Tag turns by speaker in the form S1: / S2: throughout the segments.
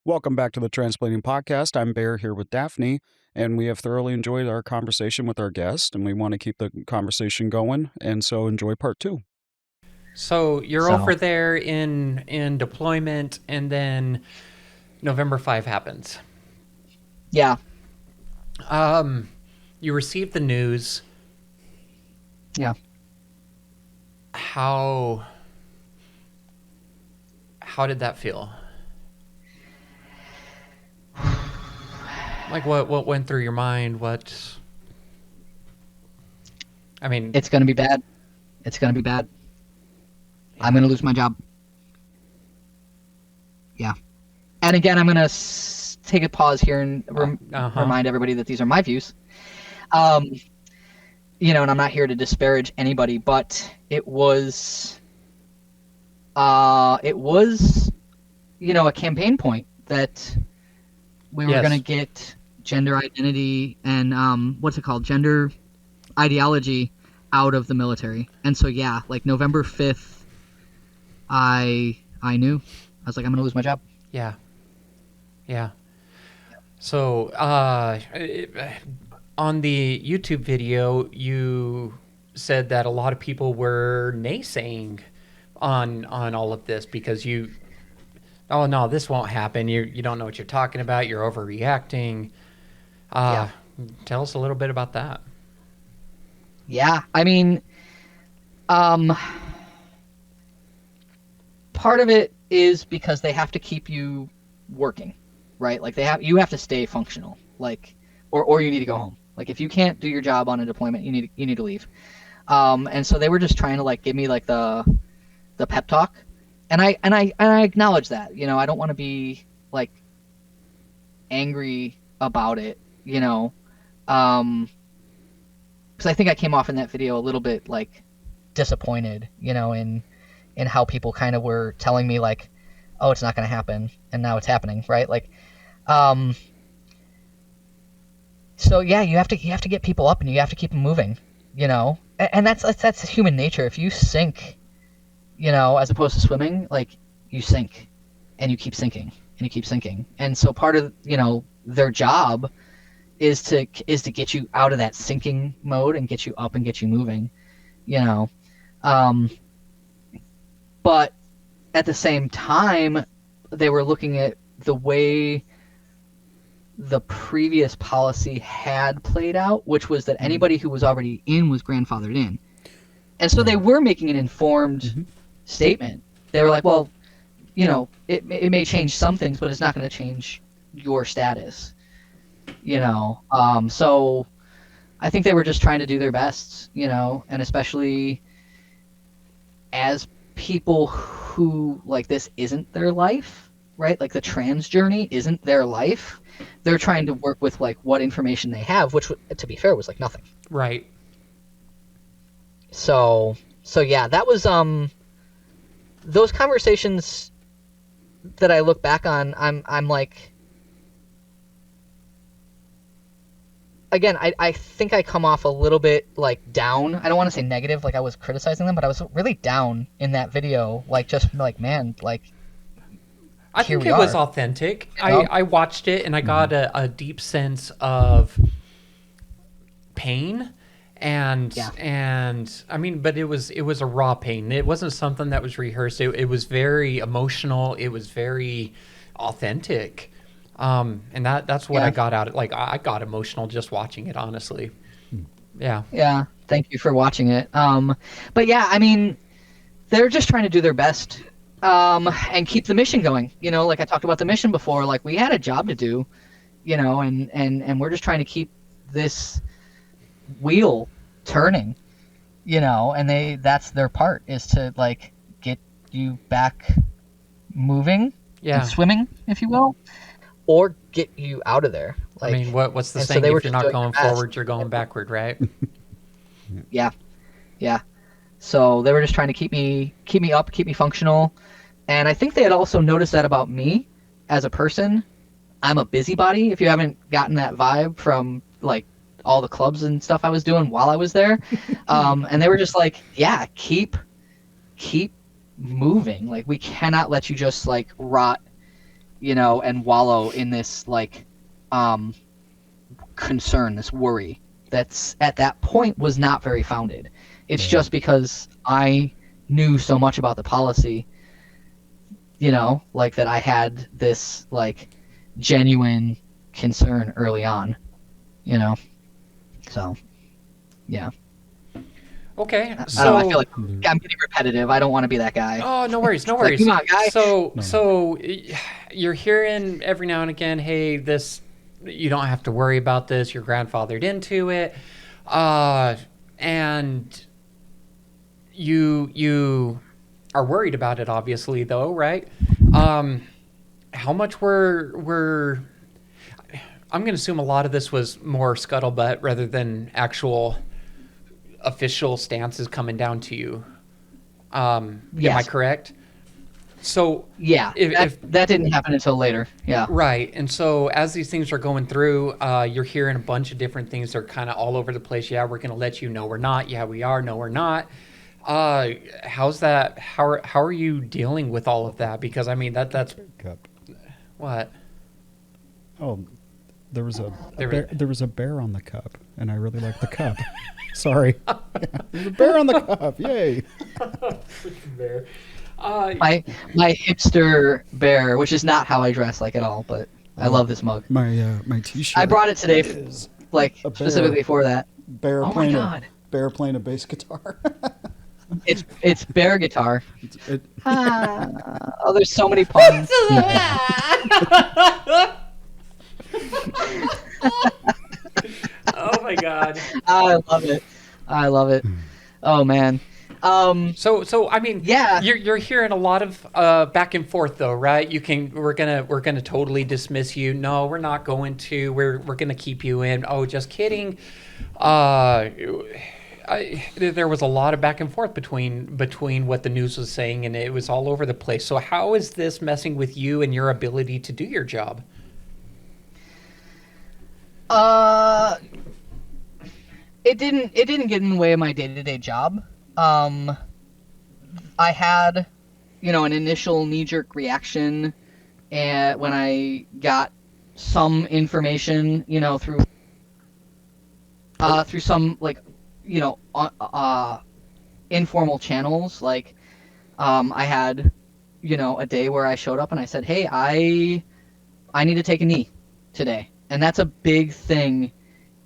S1: Welcome back to the Transplanting Podcast. I'm Bear here with Daphne, and we have thoroughly enjoyed our conversation with our guest, and we want to keep the conversation going, and so enjoy part two.
S2: So you're
S3: So
S2: over there in deployment, and then November 5 happens.
S3: yeah,
S2: Um, you receive the news.
S3: yeah.
S2: How how did that feel? Like what went through your mind? What I mean,
S3: It's gonna be bad. It's gonna be bad. I'm gonna lose my job. Yeah. And again, I'm gonna take a pause here and
S2: uh-huh.
S3: remind everybody that these are my views. Um, and I'm not here to disparage anybody, but it was, a campaign point that we were
S2: Yes.
S3: gonna get gender identity and what's it called, gender ideology out of the military. And so yeah, like November 5th, I knew. I was like, I'm gonna lose my job.
S2: Yeah. Yeah. So, on the YouTube video, you said that a lot of people were naysaying on all of this because oh no, this won't happen. You don't know what you're talking about. You're overreacting. Uh,
S3: Yeah.
S2: Tell us a little bit about that.
S3: Yeah. I mean, um, part of it is because they have to keep you working, right? Like you have to stay functional, like, or you need to go home. Like if you can't do your job on a deployment, you need to leave. And so they were just trying to like give me like the pep talk, and I acknowledge that. I don't want to be like angry about it, because I think I came off in that video a little bit like disappointed, in how people kind of were telling me like, oh, it's not going to happen, and now it's happening, right? Like, um, so yeah, you have to get people up and you have to keep them moving, and that's human nature. If you sink, as opposed to swimming, like you sink, and you keep sinking, and you keep sinking, and so part of their job is to get you out of that sinking mode and get you up and get you moving, you know. Um, but at the same time, they were looking at the way the previous policy had played out, which was that anybody who was already in was grandfathered in. And so they were making an informed statement. They were like, well, it may change some things, but it's not going to change your status, So I think they were just trying to do their best, and especially as people who, like, this isn't their life, right? Like the trans journey isn't their life. They're trying to work with like what information they have, which, to be fair, was like nothing.
S2: Right.
S3: So yeah, that was those conversations that I look back on. I'm like, again, I think I come off a little bit like down. I don't want to say negative, like I was criticizing them, but I was really down in that video, like just like, man, like
S2: I
S3: here
S2: think
S3: we
S2: it was
S3: are.
S2: authentic.
S3: You know?
S2: I watched it and I got a deep sense of pain and
S3: Yeah.
S2: I mean, but it was a raw pain. It wasn't something that was rehearsed. It was very emotional. It was very authentic. And that's what
S3: Yeah.
S2: I got out of, like, I got emotional just watching it, honestly. Yeah.
S3: Yeah. Thank you for watching it. But yeah, I mean, they're just trying to do their best, and keep the mission going. Like I talked about the mission before, like we had a job to do, and we're just trying to keep this wheel turning, and that's their part, is to like get you back moving and
S2: Yeah.
S3: swimming, if you will, or get you out of there.
S2: I
S3: Like,
S2: mean, what's the
S3: and so
S2: saying?
S3: they were
S2: If you're
S3: just
S2: not
S3: doing their
S2: going
S3: best.
S2: forward, you're going backward, right?
S3: Yeah, yeah. So they were just trying to keep me up, keep me functional. And I think they had also noticed that about me as a person. I'm a busybody, if you haven't gotten that vibe from like all the clubs and stuff I was doing while I was there. And they were just like, yeah, keep moving. Like we cannot let you just like rot and wallow in this like concern, this worry that's at that point was not very founded. It's just because I knew so much about the policy, like that I had this like genuine concern early on, so yeah.
S2: Okay,
S3: I don't
S2: so
S3: know, I feel like I'm getting repetitive. I don't want to be that guy.
S2: oh, no worries, no
S3: Like,
S2: worries.
S3: come on, guy.
S2: So you're hearing every now and again, hey, this, you don't have to worry about this. You're grandfathered into it, and you are worried about it, obviously, though, right? How much were I'm going to assume a lot of this was more scuttlebutt rather than actual official stances coming down to you. Am I
S3: Yes.
S2: correct? So
S3: Yeah, that didn't happen until later. Yeah.
S2: right, and so as these things are going through, you're hearing a bunch of different things that are kind of all over the place. Yeah, we're going to let you know we're not. Yeah, we are. No, we're not. How's that? How are you dealing with all of that? Because I mean that's
S1: Cup.
S2: what.
S1: Oh, there was
S2: There
S1: bear,
S2: was-
S1: there was a bear on the cup, and I really like the cup. Sorry, there's a bear on the cup. Yay!
S2: Bear.
S3: My hipster bear, which is not how I dress like at all, but I love this mug.
S1: My T-shirt.
S3: I brought it today,
S1: is
S3: like
S1: a bear.
S3: specifically for that.
S1: bear
S3: Oh my
S1: playing
S3: God.
S1: a bass guitar.
S3: It's bear guitar.
S1: It-
S3: Oh, there's so many puns.
S2: Oh my god.
S3: I love it. I love it. Oh man.
S2: So I mean,
S3: Yeah.
S2: you're hearing a lot of back and forth though, right? We're gonna totally dismiss you. No, we're not going to. We're gonna keep you in. Oh, just kidding. There was a lot of back and forth between what the news was saying, and it was all over the place. So how is this messing with you and your ability to do your job?
S3: It didn't get in the way of my day-to-day job. I had, an initial knee-jerk reaction, and when I got some information, through some like, informal channels. Like, I had, a day where I showed up and I said, "Hey, I need to take a knee today," and that's a big thing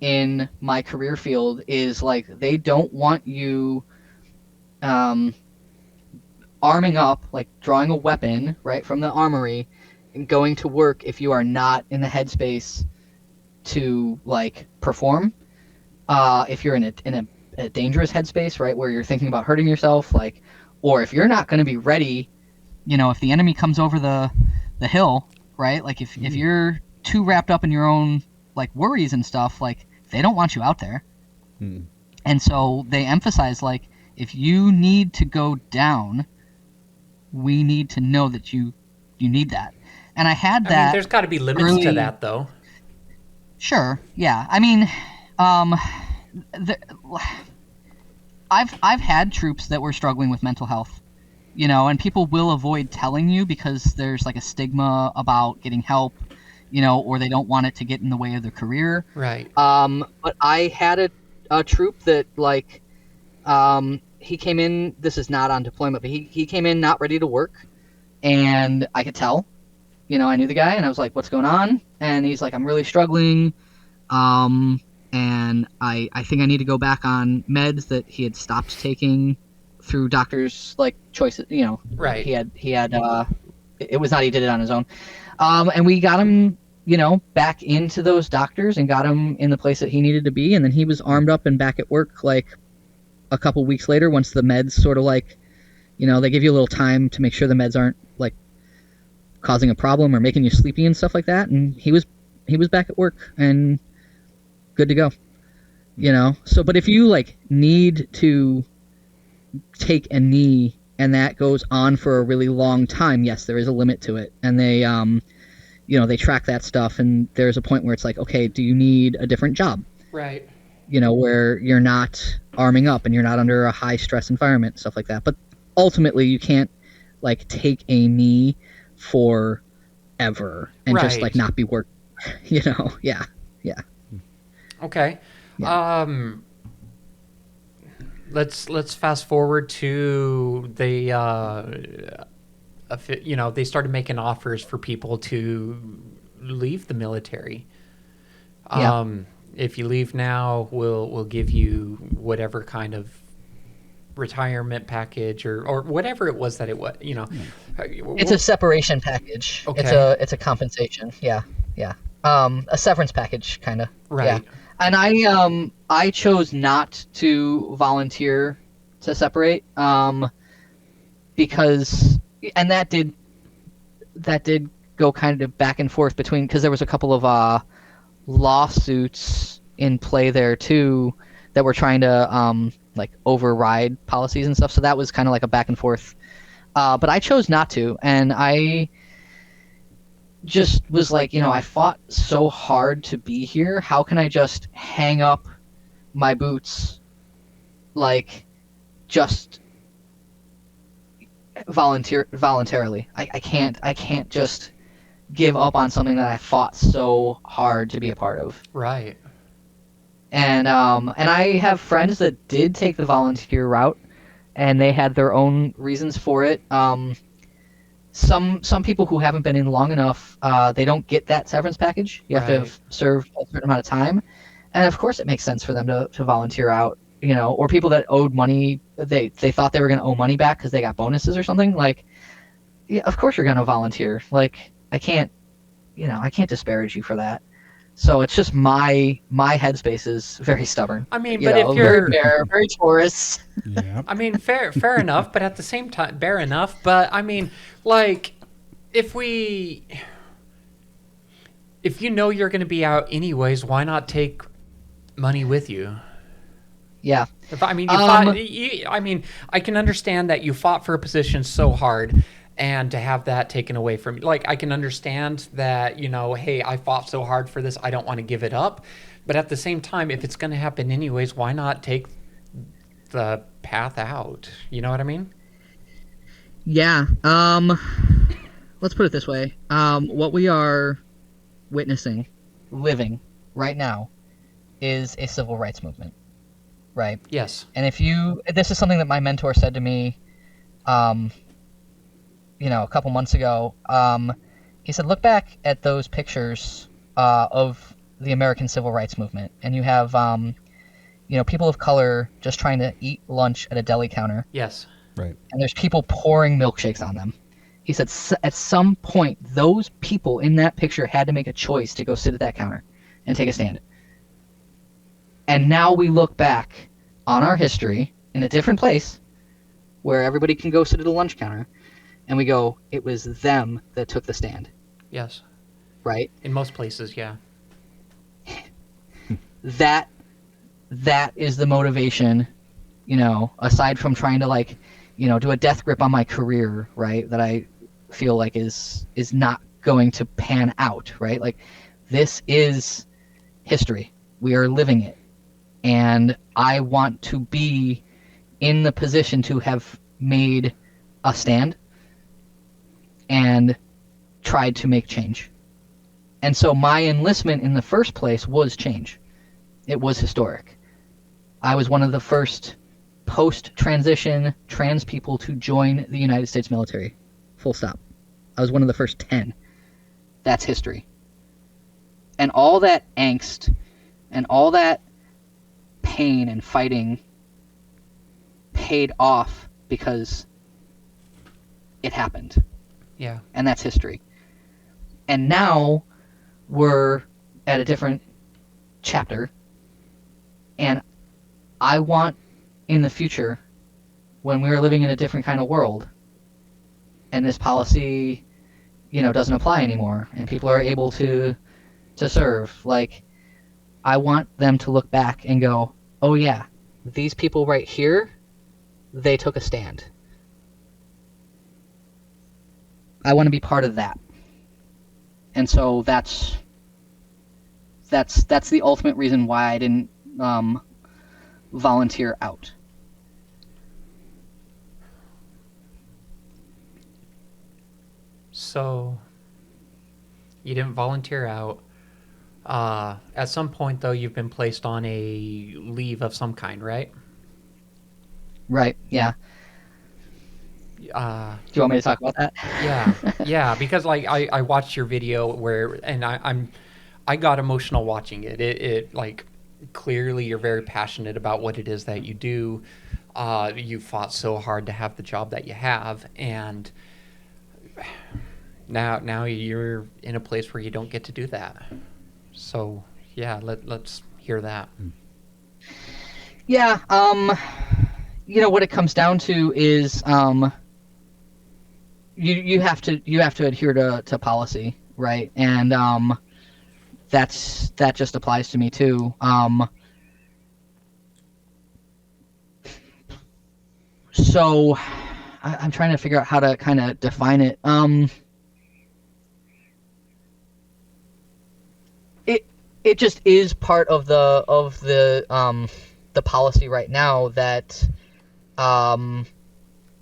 S3: in my career field. Is like they don't want you arming up, like drawing a weapon right from the armory and going to work if you are not in the headspace to like perform. If you're in a dangerous headspace, right, where you're thinking about hurting yourself, like, or if you're not going to be ready, if the enemy comes over the hill, right, like if you're too wrapped up in your own like worries and stuff, like they don't want you out there. And so they emphasize, like, if you need to go down, we need to know that you need that. And I had that.
S2: I mean, there's got to be limits to
S3: early-
S2: that, though.
S3: Sure. Yeah. I mean, I've had troops that were struggling with mental health, and people will avoid telling you because there's like a stigma about getting help, or they don't want it to get in the way of their career.
S2: Right.
S3: But I had a troop that like, he came in. This is not on deployment, but he came in not ready to work, and I could tell. I knew the guy, and I was like, "What's going on?" And he's like, "I'm really struggling, and I think I need to go back on meds that he had stopped taking through doctors' like choices.
S2: Right.
S3: He had. It was not he did it on his own, and we got him, back into those doctors and got him in the place that he needed to be, and then he was armed up and back at work like a couple weeks later once the meds sort of like, they give you a little time to make sure the meds aren't like causing a problem or making you sleepy and stuff like that, and he was back at work and good to go. So but if you like need to take a knee and that goes on for a really long time, yes, there is a limit to it, and they they track that stuff, and there's a point where it's like, okay, do you need a different job,
S2: Right.
S3: where you're not arming up and you're not under a high stress environment, stuff like that. But ultimately you can't like take a knee for ever and just like
S2: Right.
S3: not be work. You know, yeah, yeah,
S2: Okay.
S3: yeah,
S2: Um, let's fast forward to they started making offers for people to leave the military.
S3: yeah.
S2: Um, if you leave now, we'll give you whatever kind of retirement package or whatever it was that it was.
S3: It's a separation package.
S2: Okay.
S3: It's a compensation. Yeah, yeah. A severance package, kind of. Yeah.
S2: Right.
S3: And I chose not to volunteer to separate because and that did go kind of back and forth between because there was a couple of lawsuits in play there too that were trying to like override policies and stuff. So that was kind of like a back and forth. But I chose not to, and I just was like, I fought so hard to be here. How can I just hang up my boots, like, just voluntarily? I can't just give up on something that I fought so hard to be a part of.
S2: Right.
S3: And I have friends that did take the volunteer route, and they had their own reasons for it. Some people who haven't been in long enough, they don't get that severance package. You have to
S2: Right.
S3: have served a certain amount of time, and of course it makes sense for them to volunteer out. Or people that owed money, they thought they were going to owe money back because they got bonuses or something. Like, yeah, of course you're going to volunteer. Like, I can't disparage you for that. So it's just my headspace is very stubborn.
S2: I mean, but if
S3: Very
S2: you're,
S3: bare, very Taurus.
S1: Yeah.
S2: I mean, fair enough, but at the same time, fair enough. But I mean, like, if you know you're going to be out anyways, why not take money with you?
S3: Yeah.
S2: If, I mean, you fought. I mean, I can understand that you fought for a position so hard, and to have that taken away from you, like, I can understand that. Hey, I fought so hard for this, I don't want to give it up. But at the same time, if it's going to happen anyways, why not take the path out? You know what I mean?
S3: Yeah. Let's put it this way. What we are witnessing, living right now, is a civil rights movement, right?
S2: Yes.
S3: And this is something that my mentor said to me, a couple months ago. He said, look back at those pictures of the American civil rights movement, and you have, people of color just trying to eat lunch at a deli counter,
S2: Yes.
S1: Right.
S3: and there's people pouring milkshakes on them. He said, at some point, those people in that picture had to make a choice to go sit at that counter and take a stand. And now we look back on our history in a different place where everybody can go sit at a lunch counter, and we go, it was them that took the stand,
S2: Yes.
S3: right?
S2: In most places, yeah.
S3: That is the motivation, aside from trying to do a death grip on my career, right? That I feel like is not going to pan out, right? Like, this is history. We are living it. And I want to be in the position to have made a stand and tried to make change. And so my enlistment in the first place was change. It was historic. I was one of the first post-transition trans people to join the United States military. Full stop. I was one of the first 10. That's history. And all that angst and all that pain and fighting paid off because it happened.
S2: Yeah.
S3: And that's history. And now we're at a different chapter, and I want in the future, when we're living in a different kind of world and this policy doesn't apply anymore and people are able to serve, like, I want them to look back and go, oh yeah, these people right here, they took a stand. I want to be part of that. And so that's the ultimate reason why I didn't volunteer out.
S2: So, You didn't volunteer out. At some point, though, you've been placed on a leave of some kind, right?
S3: Right. Yeah.
S2: Uh,
S3: Do you want me to talk about that?
S2: yeah, yeah. Because like I watched your video where, and I got emotional watching it. It like clearly you're very passionate about what it is that you do. You fought so hard to have the job that you have, and now you're in a place where you don't get to do that. So yeah, let's hear that.
S3: Yeah. What it comes down to is you have to adhere to policy, right? And that just applies to me too. So I'm trying to figure out how to kind of define it. It just is part of the policy right now that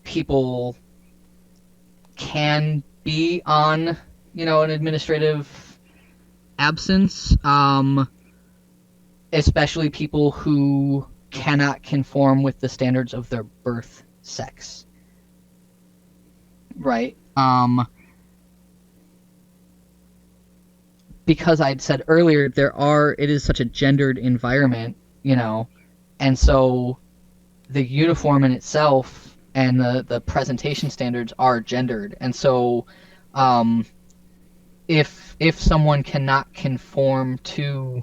S3: people can be on an administrative absence, especially people who cannot conform with the standards of their birth sex, right? Because I'd said earlier it is such a gendered environment, and so the uniform in itself and the presentation standards are gendered, and so if someone cannot conform to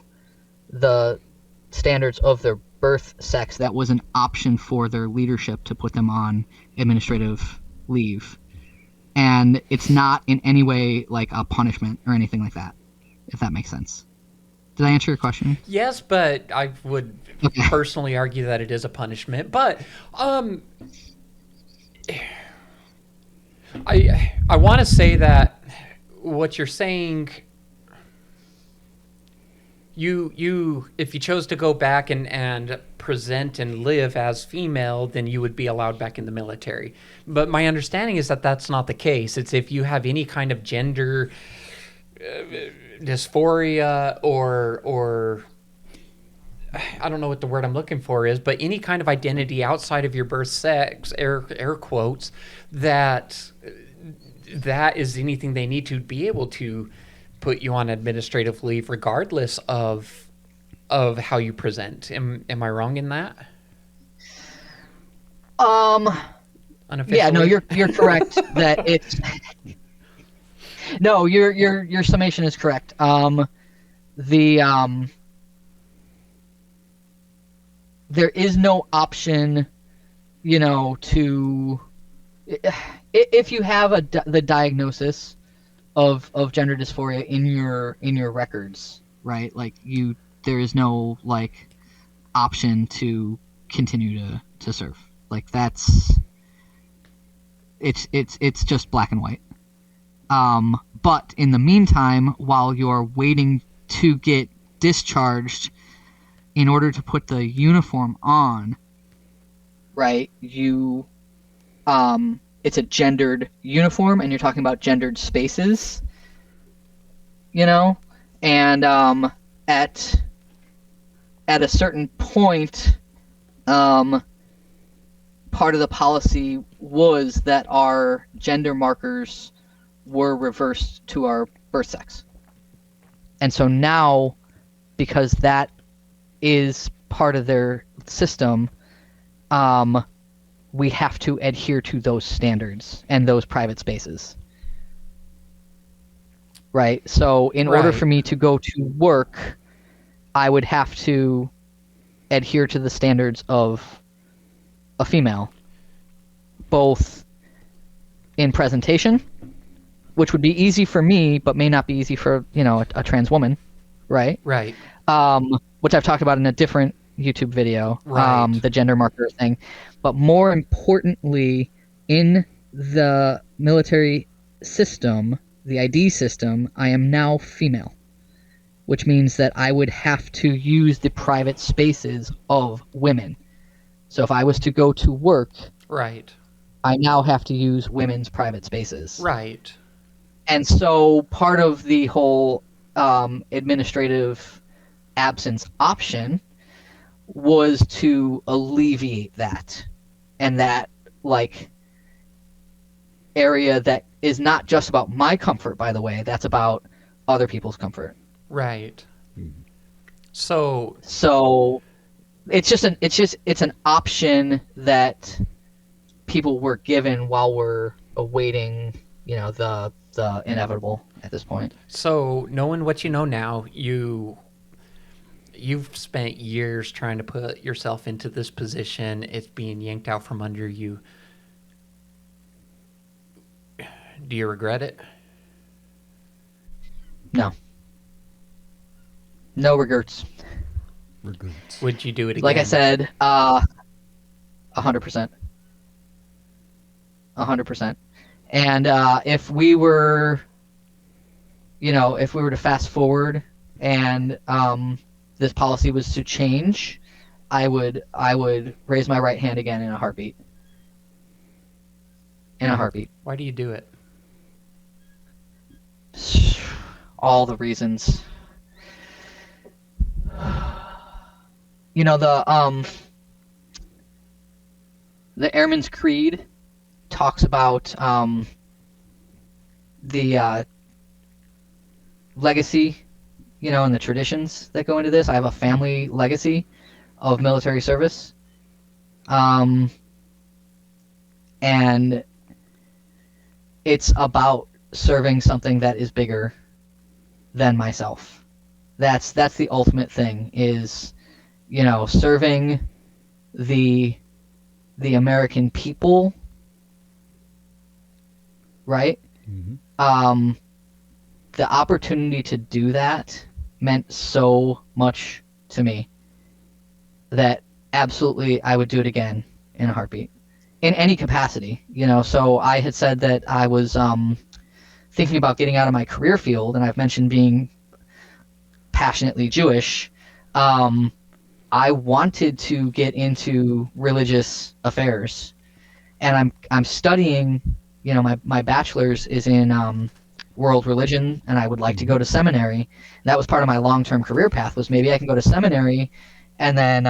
S3: the standards of their birth sex, that was an option for their leadership to put them on administrative leave, and it's not in any way like a punishment or anything like that, if that makes sense. Did I answer your question?
S2: Yes, but I would personally argue that it is a punishment. But I want to say that what you're saying, you if you chose to go back and present and live as female, then you would be allowed back in the military. But my understanding is that that's not the case. It's if you have any kind of gender dysphoria or I don't know what the word I'm looking for is, but any kind of identity outside of your birth sex, air quotes, that is anything they need to be able to put you on administrative leave regardless of how you present. Am I wrong in that?
S3: Yeah, no, you're correct that it's no, your summation is correct. There is no option, to if you have the diagnosis of gender dysphoria in your records, right? Like there is no like option to continue to serve. Like it's just black and white. But in the meantime, while you're waiting to get discharged, in order to put the uniform on, right, it's a gendered uniform, and you're talking about gendered spaces, and at a certain point, part of the policy was that our gender markers were reversed to our birth sex. And so now, because that is part of their system, we have to adhere to those standards and those private spaces. Right? So in order for me to go to work, I would have to adhere to the standards of a female, both in presentation, which would be easy for me, but may not be easy for, a trans woman, right?
S2: Right.
S3: Which I've talked about in a different YouTube video,
S2: right.
S3: The gender marker thing. But more importantly, in the military system, the ID system, I am now female, which means that I would have to use the private spaces of women. So if I was to go to work,
S2: right,
S3: I now have to use women's private spaces.
S2: Right.
S3: And so part of the whole administrative absence option was to alleviate that, and that like area that is not just about my comfort, by the way, that's about other people's comfort.
S2: Right. So
S3: So it's an option that people were given while we're awaiting, the inevitable at this point.
S2: So, knowing what you know now, you've spent years trying to put yourself into this position. It's being yanked out from under you. Do you regret it?
S3: No. No regrets.
S1: Regrets.
S2: Would you do it again?
S3: Like I said, 100%. 100%. And if we were to fast forward and this policy was to change, I would raise my right hand again in a heartbeat. In a heartbeat.
S2: Why do you do it?
S3: All the reasons. The Airman's Creed talks about the legacy, and the traditions that go into this. I have a family legacy of military service, and it's about serving something that is bigger than myself. That's the ultimate thing, is serving the American people, right?
S1: Mm-hmm.
S3: The opportunity to do that meant so much to me that absolutely I would do it again in a heartbeat, in any capacity. So I had said that I was thinking about getting out of my career field, and I've mentioned being passionately Jewish. I wanted to get into religious affairs, and I'm studying. My bachelor's is in world religion, and I would like to go to seminary. That was part of my long-term career path, was maybe I can go to seminary and then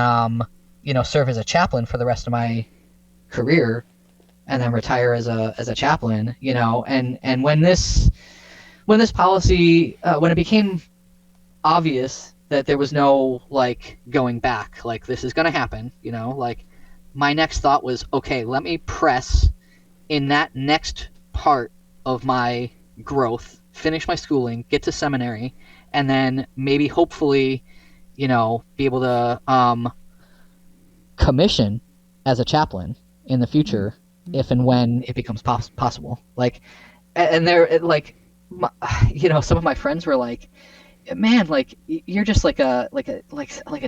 S3: serve as a chaplain for the rest of my career, and then retire as a chaplain. And when this policy, when it became obvious that there was no going back, this is going to happen, my next thought was, okay, let me press in that next part of my growth, finish my schooling, get to seminary, and then maybe hopefully be able to commission as a chaplain in the future, if and when it becomes possible. And there, some of my friends were like, man, you're just like a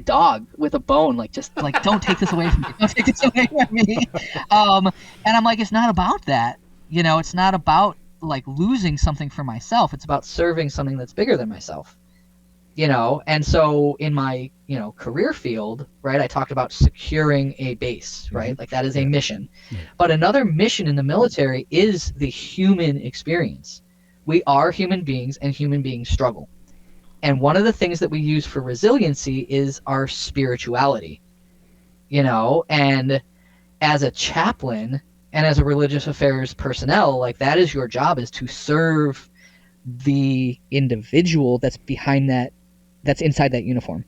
S3: dog with a bone. Don't take this away from me. Don't take this away from me. And I'm like, it's not about that. It's not about losing something for myself. It's about serving something that's bigger than myself. And so in my career field, right, I talked about securing a base, right? That is a mission. But another mission in the military is the human experience. We are human beings, and human beings struggle. And one of the things that we use for resiliency is our spirituality, and as a chaplain and as a religious affairs personnel, that is your job, is to serve the individual that's behind that, that's inside that uniform,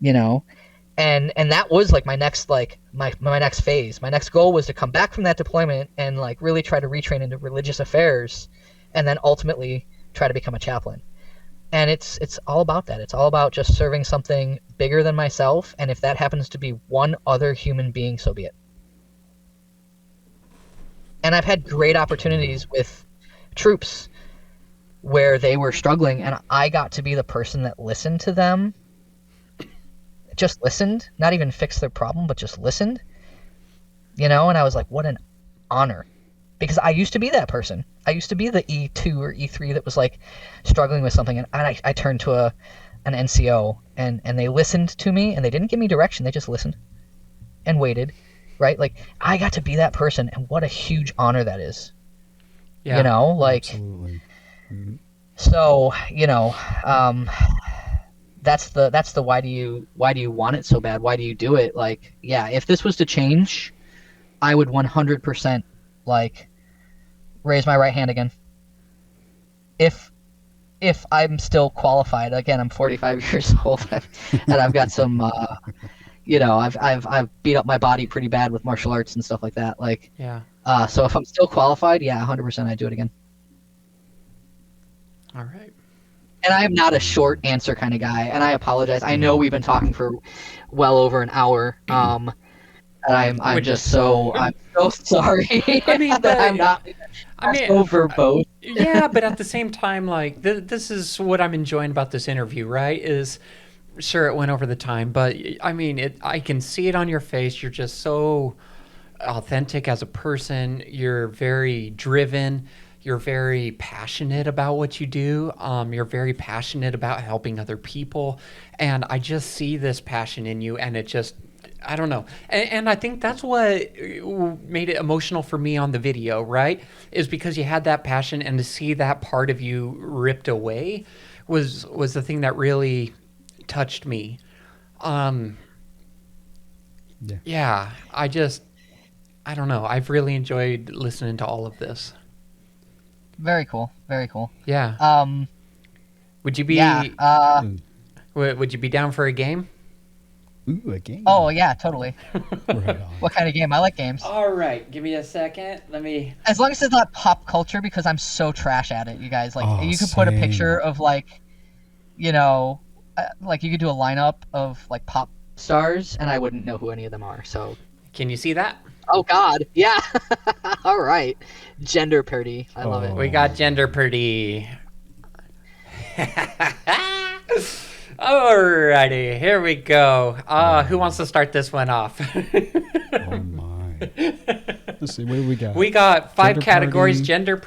S3: and that was my next my next phase. My next goal was to come back from that deployment and really try to retrain into religious affairs, and then ultimately try to become a chaplain. And it's all about that. It's all about just serving something bigger than myself, and if that happens to be one other human being, so be it. And I've had great opportunities with troops where they were struggling, and I got to be the person that listened to them. Just listened, not even fixed their problem, but just listened. And I was like, what an honor. Because I used to be that person. I used to be the E2 or E3 that was struggling with something, and I turned to an NCO, and they listened to me, and they didn't give me direction. They just listened and waited, right? I got to be that person, and what a huge honor that is.
S2: Yeah.
S1: Absolutely.
S3: So, um, that's the why do you want it so bad? Why do you do it? Like, yeah, if this was to change, I would 100% like raise my right hand again. If I'm still qualified, again, I'm 45 years old, and I've got some, I've beat up my body pretty bad with martial arts and stuff like that. Like,
S2: Yeah.
S3: so if I'm still qualified, yeah, 100% I'd do it again.
S2: All right.
S3: And I am not a short answer kind of guy, and I apologize. I know we've been talking for well over an hour. And I'm
S2: Which is
S3: just so I'm so sorry
S2: I mean,
S3: that I'm
S2: but
S3: not
S2: I mean,
S3: so verbose.
S2: yeah, but at the same time, like this is what I'm enjoying about this interview, right? Is sure it went over the time, but I mean, I can see it on your face. You're just so authentic as a person. You're very driven. You're very passionate about what you do. You're very passionate about helping other people, and I just see this passion in you, and it just I don't know. And I think that's what made it emotional for me on the video, right? Is because you had that passion and to see that part of you ripped away was the thing that really touched me. Um
S1: Yeah.
S2: yeah, I don't know. I've really enjoyed listening to all of this.
S3: Very cool. Very cool.
S2: Yeah. Would you
S3: Yeah.
S2: be
S1: Mm.
S2: would you be down for a game?
S1: Ooh, a game.
S3: Oh yeah, totally.
S1: Right on.
S3: What kind of game? I like games.
S2: All right, give me a second. Let me
S3: As long as it's not pop culture, because I'm so trash at it, you guys. Like,
S1: Oh,
S3: you could put a
S1: same.
S3: picture of you know, like you could do a lineup of like pop stars, and I wouldn't know who any of them are. So,
S2: Can you see that?
S3: oh God, yeah. All right, gender parody. I love it.
S1: Oh.
S2: We got gender pretty. Alrighty, here we go. Who wants to start this one off?
S1: Oh my. Let's see. What do we got?
S2: We got five
S1: Gender
S2: categories:
S1: party.
S2: gender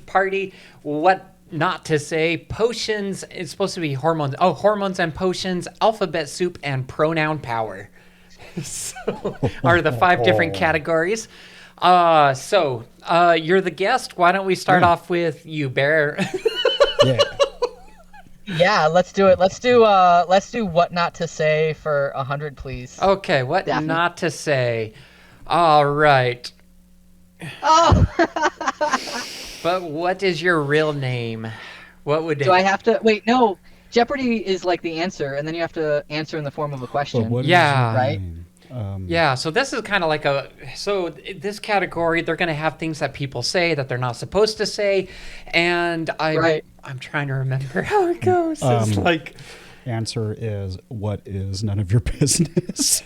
S2: party, what not to say, potions. It's supposed to be hormones. Oh, hormones and potions, alphabet soup, and pronoun power. So are the five different categories. You're the guest. Why don't we start
S1: Yeah.
S2: off with you, Bear?
S1: Yeah.
S3: Yeah, let's do it. Let's do what not to say for 100, please.
S2: Okay, what
S3: Daphne.
S2: not to say. All right.
S3: Oh,
S2: But what is your real name? What would
S3: do I have to wait? No, Jeopardy is like the answer, and then you have to answer in the form of a
S1: But
S3: question.
S1: what is
S2: Yeah.
S1: your
S3: Right?
S1: name?
S2: Yeah, so this is kind of like this category, they're going to have things that people say that they're not supposed to say, and
S3: Right.
S2: I'm trying to remember how it goes. It's like
S1: Answer is what is none of your business.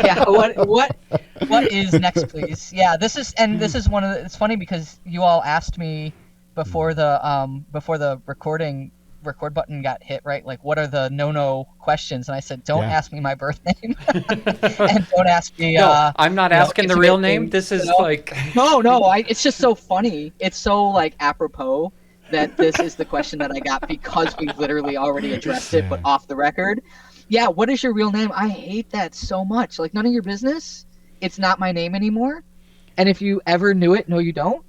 S3: Yeah. What is next, please? Yeah. This is one of the. It's funny because you all asked me before the record button got hit, right? Like, what are the no questions? And I said, don't
S1: Yeah.
S3: ask me my birth name, and don't ask me.
S2: no, I'm not asking the real name. This is like
S3: No. It's just so funny. It's so like apropos that this is the question that I got because we literally already addressed it, but
S1: Yeah.
S3: off the record. Yeah. What is your real name? I hate that so much. Like, none of your business. It's not my name anymore. And if you ever knew it, no, you don't.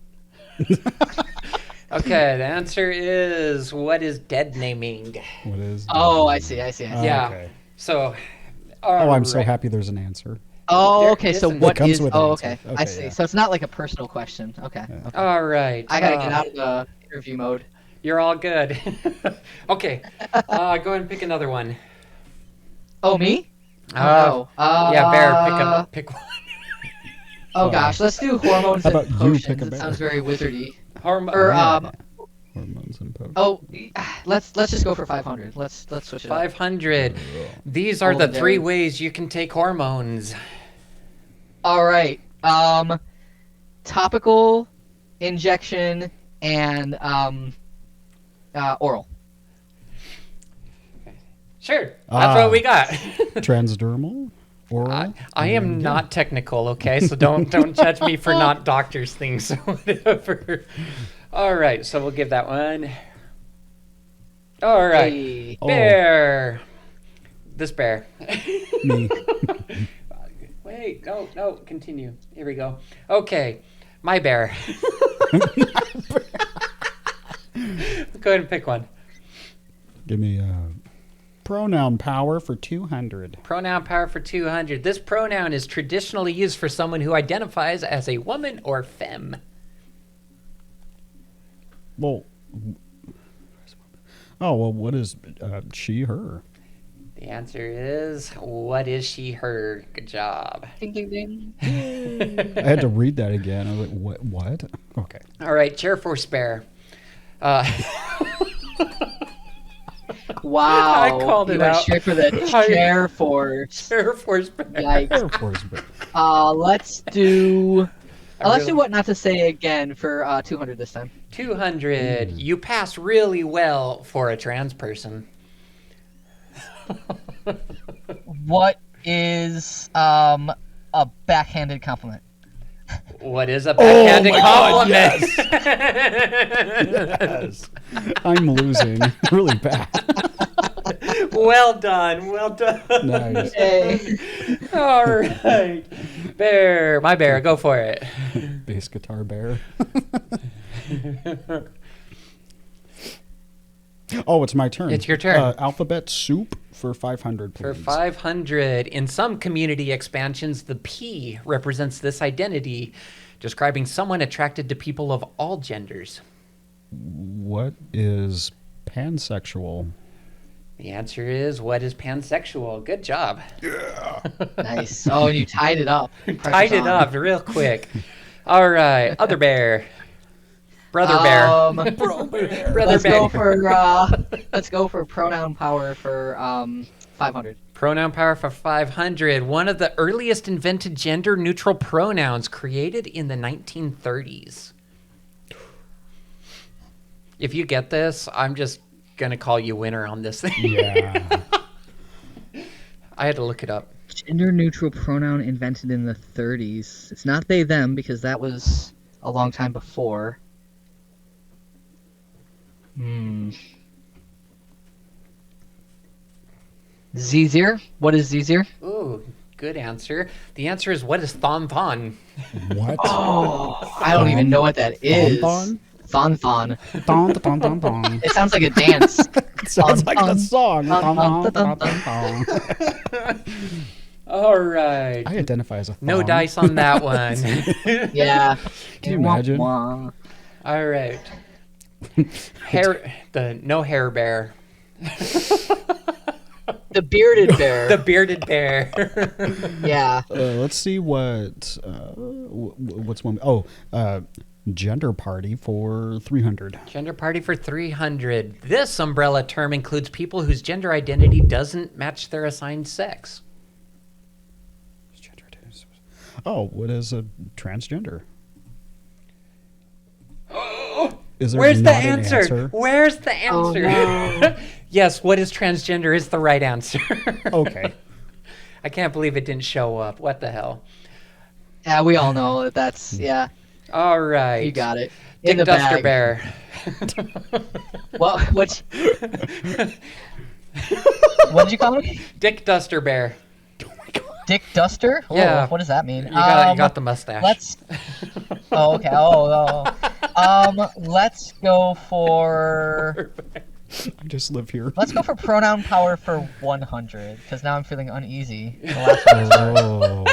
S2: okay. The answer is what is dead naming?
S1: What is?
S3: Oh, I see.
S2: Yeah.
S1: Okay.
S2: So.
S1: Oh, I'm so happy there's an answer.
S3: Oh,
S2: There
S3: okay. So
S2: isn't.
S3: what
S1: It comes
S3: is?
S1: with an
S3: Oh,
S1: answer.
S3: okay. I
S1: Okay,
S3: see.
S1: yeah.
S3: So it's not like a personal question. Okay.
S1: Yeah.
S3: Okay.
S2: All right.
S3: I gotta get out of the interview mode.
S2: You're all good. Okay. Go ahead and pick another one.
S3: Oh, me?
S2: Uh,
S3: Oh, no.
S2: Yeah, Bear, pick one.
S3: Oh gosh, let's do hormones
S1: How
S3: and
S1: about you
S3: potions.
S1: pick a
S3: It
S1: bear?
S3: sounds very wizardy.
S2: Hormone.
S3: Or
S1: Yeah. Hormones and potions.
S3: oh, let's just go for 500. Let's switch it up.
S2: 500. These are the
S3: Golden
S2: three
S3: berries.
S2: ways you can take hormones.
S3: All right. Topical, injection, and oral.
S2: Sure, that's what we got.
S1: Transdermal, oral.
S2: I am not technical, okay? So don't judge me for not doctors things or whatever. All right, so we'll give that one. All right,
S3: Hey.
S1: Oh.
S2: Bear. This bear.
S1: Me.
S2: Wait, no, continue. Here we go. Okay, my bear. Go ahead and pick one.
S1: Give me pronoun power for 200.
S2: Pronoun power for 200. This pronoun is traditionally used for someone who identifies as a woman or femme.
S1: Well, what is she, her?
S2: The answer is, what is she, her? Good job.
S3: Ding, ding, ding.
S1: I had to read that again. I was like, what? Okay.
S2: All right, chair force bear.
S3: Wow.
S2: I called it
S3: you went
S2: out.
S3: straight for the chair force.
S2: Chair force bear.
S3: Yikes.
S1: Air Force Bear.
S3: Let's do. Let's
S2: really-
S3: do what not to say again for 200 this time.
S2: 200. You passed really well for a trans person.
S3: What is a backhanded compliment?
S2: What is a backhanded
S1: my God,
S2: compliment?
S1: Yes. I'm losing really bad.
S2: Well done. Well done.
S1: Nice.
S3: Hey.
S2: All right. Bear. My bear. Go for it.
S1: Bass guitar bear. Oh, it's my turn.
S2: It's your turn.
S1: Alphabet soup for 500, please.
S2: For 500. In some community expansions, the P represents this identity, describing someone attracted to people of all genders.
S1: What is pansexual?
S2: The answer is, what is pansexual? Good job.
S3: Nice. Oh, and you tied it up.
S2: Tied it up real quick. All right. Other bear. Brother bear. Brother
S3: Let's
S2: bear.
S3: go for let's go for pronoun power for 500.
S2: Pronoun power for 500. One of the earliest invented gender-neutral pronouns created in the 1930s. If you get this, I'm just going to call you winner on this thing.
S1: Yeah.
S2: I had to look it up.
S3: Gender neutral pronoun invented in the 30s. It's not they them because that was a long time before. Zizir? What is Zizir?
S2: Ooh, good answer. The answer is, what is thon thon?
S1: What?
S3: Oh, I don't even know what that is.
S1: Thon?
S3: Thon thon.
S1: Thon, thon, thon, thon.
S3: It sounds like a dance.
S1: It sounds like the song.
S3: Thon,
S1: Thon,
S3: thon,
S1: thon,
S3: thon,
S1: thon, thon.
S2: All right.
S1: I identify as a thong.
S2: No dice on that one.
S3: Yeah.
S1: Can you imagine?
S3: Wah, wah.
S2: All right. No hair bear.
S3: The bearded bear.
S2: The bearded bear.
S3: Yeah.
S1: Let's see what's one. Oh, gender party for 300.
S2: Gender party for 300. This umbrella term includes people whose gender identity doesn't match their assigned sex.
S1: Oh, what is a transgender? Is there
S2: Where's the
S1: not an
S2: answer? Where's the
S3: Oh,
S2: answer?
S3: no.
S2: Yes, what is transgender is the right answer.
S1: Okay.
S2: I can't believe it didn't show up. What the hell?
S3: Yeah, we all know that that's, yeah,
S2: All right.
S3: you got it.
S2: Dick
S3: In the
S2: Duster
S3: bag.
S2: Bear.
S3: What did you call me?
S2: Dick Duster Bear.
S3: Dick Duster? Oh,
S2: Yeah.
S3: what does that mean?
S2: You got the mustache.
S3: Let's. Oh, okay. Let's go for.
S1: I just live here.
S3: Let's go for pronoun power for 100 because now I'm feeling uneasy. The last one.
S1: Oh.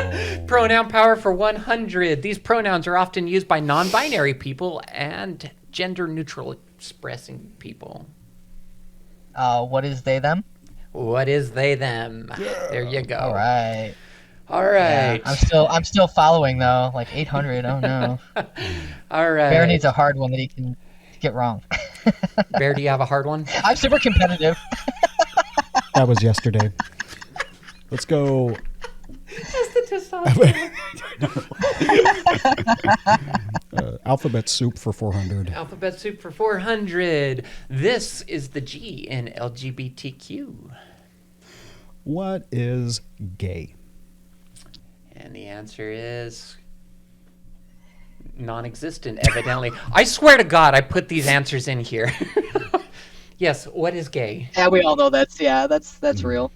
S2: Pronoun power for 100. These pronouns are often used by non-binary people and gender-neutral expressing people.
S3: What is they them?
S2: What is they them? There you go.
S3: All right.
S2: All right.
S3: Yeah, I'm still following though. Like 800. Oh no.
S2: All right.
S3: Bear needs a hard one that he can get wrong.
S2: Bear, do you have a hard one?
S3: I'm super competitive.
S1: That was yesterday. Let's go.
S2: That's the testosterone.
S1: Alphabet soup for 400.
S2: Alphabet soup for 400. This is the G in LGBTQ.
S1: What is gay?
S2: And the answer is non-existent, evidently. I swear to God, I put these answers in here. Yes, what is gay?
S3: Yeah, we all know that's real.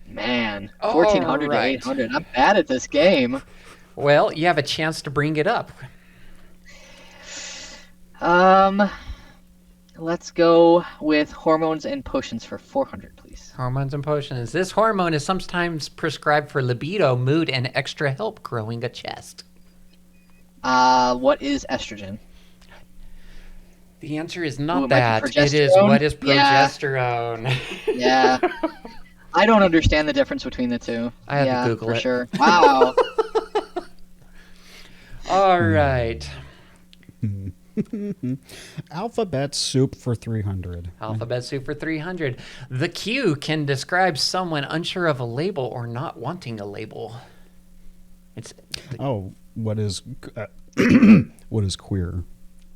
S3: Man, 1400
S2: right.
S3: to 800. I'm bad at this game.
S2: Well, you have a chance to bring it up.
S3: Let's go with hormones and potions for 400, please.
S2: Hormones and potions. This hormone is sometimes prescribed for libido, mood, and extra help growing a chest.
S3: What is estrogen?
S2: The answer is
S3: Ooh,
S2: not
S3: it might be
S2: that. It is
S3: progesterone?
S2: what is
S3: Yeah.
S2: progesterone.
S3: Yeah. I don't understand the difference between the two.
S2: I had to
S3: yeah,
S2: Google
S3: for
S2: it.
S3: sure. Wow.
S2: All right.
S1: Alphabet soup for 300.
S2: Alphabet soup for 300. The Q can describe someone unsure of a label or not wanting a label. It's
S1: Oh, what is what is queer?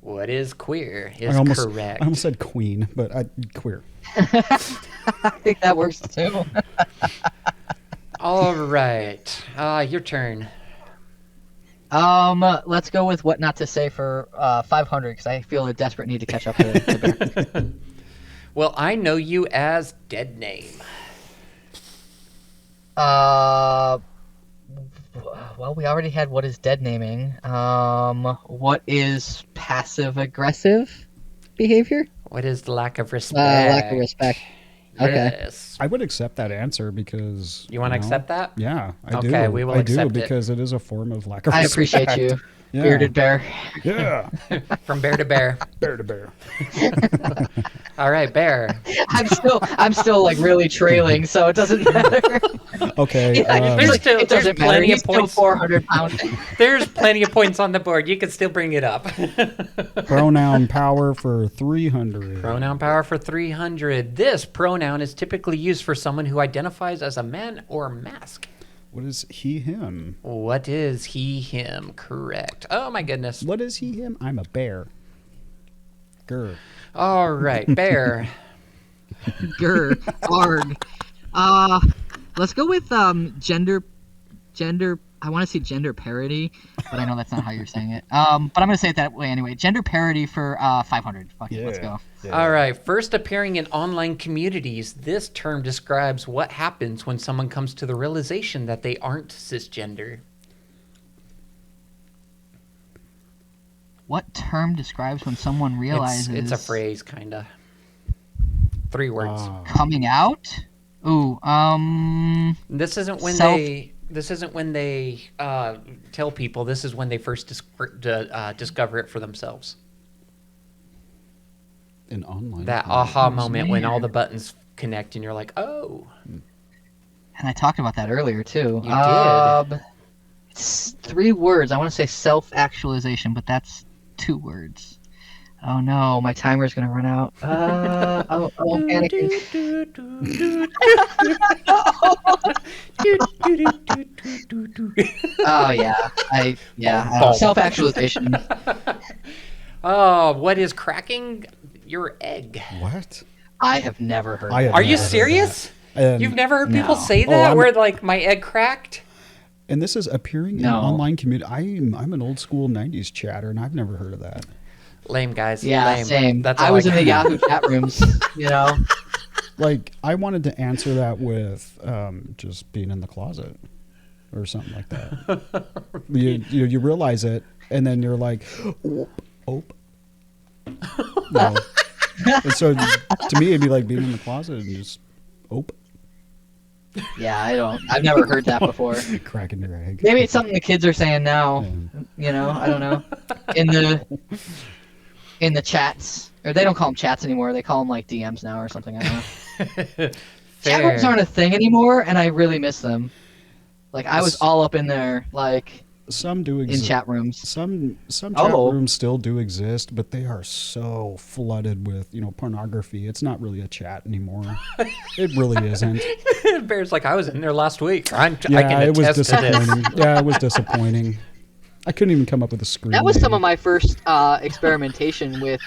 S2: what is queer is correct.
S1: I almost said queen, but queer.
S3: I think that works too.
S2: All right. Your turn.
S3: Let's go with what not to say for 500 because I feel a desperate need to catch up to Bear.
S2: Well, I know you as Dead Name.
S3: Well, we already had what is dead naming. What is passive aggressive behavior?
S2: What is the lack of respect?
S3: Lack of respect. Okay.
S2: Yes.
S1: I would accept that answer because
S2: You want to accept that?
S1: Yeah, I do.
S2: Okay, we will
S1: I do
S2: accept it.
S1: because it is a form of lack of
S3: I
S1: respect.
S3: appreciate you,
S1: Yeah.
S3: bearded bear.
S1: Yeah,
S2: From bear to bear.
S1: bear to bear.
S2: All right, bear.
S3: I'm still like really trailing, so it doesn't matter.
S1: Okay,
S2: There's
S3: Like,
S2: still-
S3: it
S2: there's
S3: doesn't matter.
S2: plenty
S3: He's
S2: of
S3: still
S2: points.
S3: 400 pounds.
S2: There's plenty of points on the board. You can still bring it up.
S1: pronoun power for 300.
S2: Pronoun power for 300. This pronoun is typically used for someone who identifies as a man or mask.
S1: What is he, him?
S2: What is he, him? Correct. Oh, my goodness.
S1: What is he, him? I'm a bear. Grr.
S2: All right, bear.
S3: Grr. Arg. Let's go with gender. I want to say gender parody, but I know that's not how you're saying it. But I'm gonna say it that way anyway. Gender parody for 500. Fuck it, let's go.
S1: Yeah.
S2: All right. First appearing in online communities, this term describes what happens when someone comes to the realization that they aren't cisgender.
S3: What term describes when someone realizes
S2: It's a phrase, kind of. 3 words.
S3: coming out? Ooh,
S2: This isn't when
S3: self-
S2: they. This isn't when they tell people. This is when they first discover it for themselves.
S1: An online.
S2: That
S1: community.
S2: aha moment when all
S3: weird.
S2: the buttons connect and you're like, oh.
S3: and I talked about that earlier too.
S2: You did.
S3: It's 3 words. I want to say self-actualization, but that's 2 words. Oh no, my timer's gonna run out. I'm panicking. Oh yeah, self-actualization.
S2: Oh, what is cracking your egg?
S1: What?
S3: I have never heard.
S1: I have
S2: Are you
S1: never heard
S2: serious?
S1: that. And,
S2: You've never heard people
S3: No.
S2: say
S1: Oh,
S2: that,
S1: I'm-
S2: where like my egg cracked?
S1: and this is appearing in
S3: No.
S1: online community. I'm an old school '90s chatter, and I've never heard of that.
S2: Lame, guys.
S3: Yeah,
S2: Lame.
S3: same.
S2: That's
S3: I
S2: all
S3: was in the
S2: got.
S3: Yahoo chat rooms, you know.
S1: Like, I wanted to answer that with just being in the closet or something like that. you realize it, and then you're like, oh. No. And so to me, it'd be like being in the closet and just, oh,
S3: Yeah, I've never heard that before.
S1: cracking your egg.
S3: Maybe it's something the kids are saying now. You know, I don't know. In the chats, or they don't call them chats anymore. They call them like DMs now or something. I don't know. Chat rooms aren't a thing anymore, and I really miss them. Like I was all up in there, like
S1: Some do
S3: in
S1: exist.
S3: chat rooms.
S1: Some chat
S3: Oh.
S1: rooms still do exist, but they are so flooded with pornography. It's not really a chat anymore. It really isn't.
S2: Bear's like, I was in there last week. I
S1: Yeah,
S2: can
S1: it was
S2: attest to this.
S1: disappointing. Yeah, it was disappointing. I couldn't even come up with a screen.
S3: That was
S1: name.
S3: some of my first experimentation with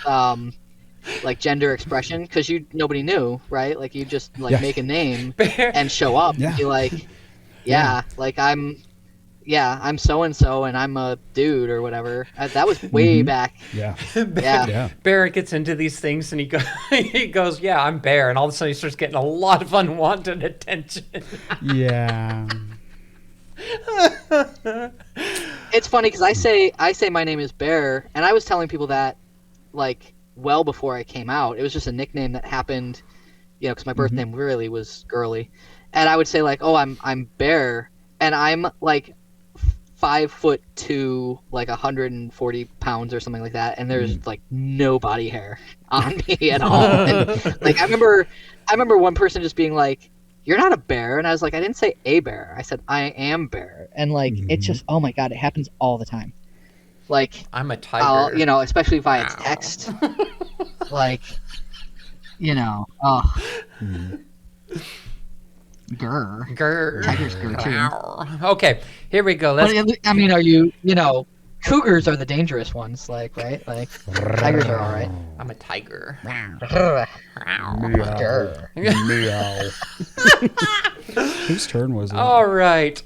S3: like gender expression, because nobody knew, right? Like you just like
S1: Yeah.
S3: make a name
S2: Bear,
S3: and show up.
S1: Yeah.
S3: Be like, like I'm so and so, and I'm a dude or whatever. That was way back.
S1: Yeah,
S3: Yeah.
S1: yeah.
S2: Bear gets into these things and he goes, yeah, I'm Bear. And all of a sudden he starts getting a lot of unwanted attention.
S1: Yeah.
S3: It's funny because I say my name is Bear, and I was telling people that like well before I came out. It was just a nickname that happened, because my birth name really was girly, and I would say like, "Oh, I'm Bear," and I'm like 5'2", like 140 pounds or something like that, and there's like no body hair on me at all. And, like I remember one person just being like, "You're not a bear," and I was like, "I didn't say a bear. I said I am Bear." And like it's just, oh my god, it happens all the time. Like
S2: I'm a tiger.
S3: especially via
S2: Wow.
S3: text. Like, oh. Grr.
S2: Grr.
S3: Tigers grr too.
S2: Okay, here we go. Let's.
S3: But, I mean, are you, cougars are the dangerous ones, like, right? Like, tigers are all right.
S2: I'm a tiger.
S3: Grr.
S1: Meow. Whose turn was it?
S2: All right.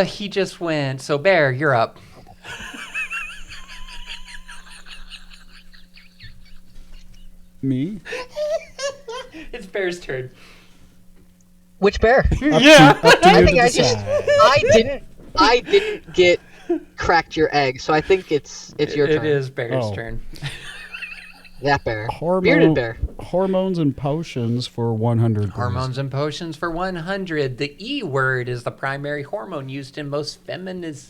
S2: He just went. So Bear, you're up.
S1: Me?
S2: It's Bear's turn.
S3: Which bear?
S1: Up to you to decide.
S3: I didn't get cracked your egg, so I think it's your turn.
S2: It is Bear's
S1: Oh.
S2: turn.
S3: That bear. Bearded bear.
S1: Hormones and potions for 100. please.
S2: Hormones and potions for 100. The E word is the primary hormone used in most feminizing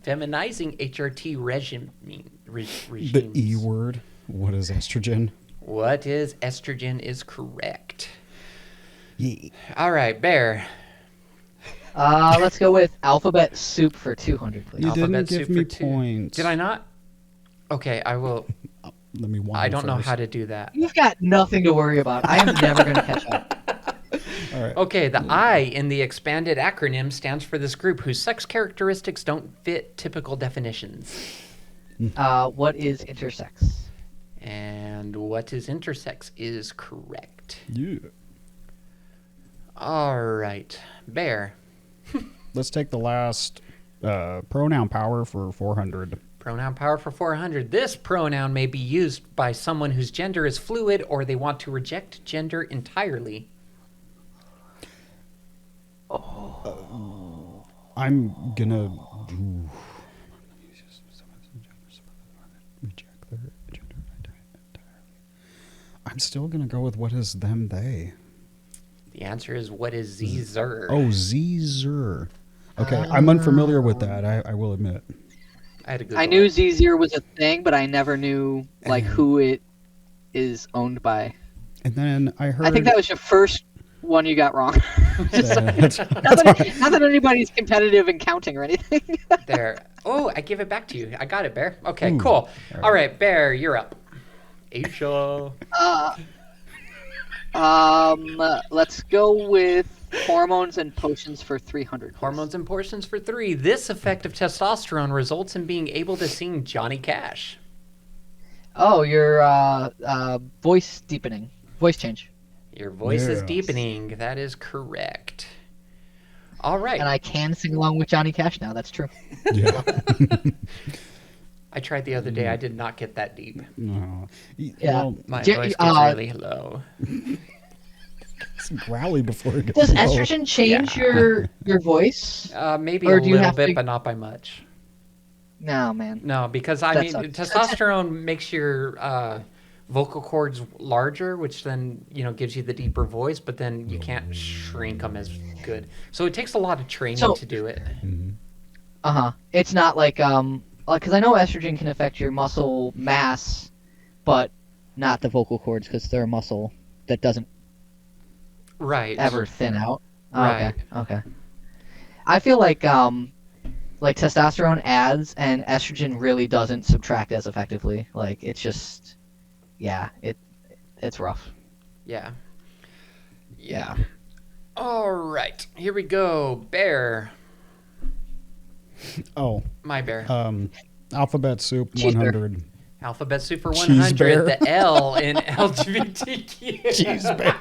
S2: HRT regimes.
S1: The E word. What is estrogen?
S2: What is estrogen is correct.
S1: Yeah.
S2: All right, Bear.
S3: Let's go with alphabet soup for 200, please.
S1: You didn't
S2: Alphabet
S1: give
S2: soup
S1: me
S2: for 2.
S1: points.
S2: Did I not? Okay, I will.
S1: Let me wander
S2: I don't know
S1: first.
S2: how to do that.
S3: You've got nothing to worry about. I am never going to catch up.
S1: All right.
S2: Okay, the I in the expanded acronym stands for this group whose sex characteristics don't fit typical definitions.
S3: What is intersex?
S2: And what is intersex is correct.
S1: Yeah.
S2: All right, Bear.
S1: Let's take the last pronoun power for 400.
S2: Pronoun power for 400. This pronoun may be used by someone whose gender is fluid or they want to reject gender entirely.
S1: I'm gonna reject their gender entirely. I'm still gonna go with what is them they.
S2: The answer is what is Zer?
S1: Oh, Zer. Okay, I'm unfamiliar with that. I will admit.
S2: I had a good
S3: I knew Zzer was a thing, but I never knew like who it is owned by.
S1: And then I heard.
S3: I think that was your first one you got wrong.
S1: That's-
S3: not that anybody's competitive in counting or anything.
S2: There. Oh, I give it back to you. I got it, Bear. Okay,
S1: Ooh.
S2: cool. All right, Bear, you're up. Asia.
S3: Let's go with hormones and potions for 300. please.
S2: Hormones and portions for 3. This effect of testosterone results in being able to sing Johnny Cash.
S3: Oh, your voice deepening, voice change,
S2: Your voice is
S1: Yes.
S2: deepening. That is correct. All right.
S3: and I can sing along with Johnny Cash now. That's true.
S1: yeah.
S2: I tried the other day. I did not get that deep.
S1: No.
S3: Yeah.
S1: Well,
S2: My
S3: Do-
S2: voice gets really low.
S1: it's growly before it gets
S3: Does
S1: low.
S3: estrogen change your voice?
S2: Maybe
S3: Or
S2: a
S3: do you
S2: little
S3: have
S2: bit,
S3: to-
S2: but not by much.
S3: No, man.
S2: No, because I
S3: That
S2: mean,
S3: sucks.
S2: testosterone makes your vocal cords larger, which then gives you the deeper voice. But then you can't shrink them as good. So it takes a lot of training
S3: So-
S2: to do it.
S3: It's not like because I know estrogen can affect your muscle mass, but not the vocal cords because they're a muscle that doesn't
S2: Right.
S3: ever thin out. Oh,
S2: Right.
S3: Okay. I feel like testosterone adds and estrogen really doesn't subtract as effectively. Like it's just, yeah, it's rough.
S2: Yeah. Yeah. All right. Here we go. Bear.
S1: Oh,
S2: My bear.
S1: alphabet soup
S3: Cheese bear.
S1: 100.
S2: Alphabet soup for
S1: Cheese
S2: 100.
S1: bear.
S2: The L in LGBTQ.
S1: Cheese bear.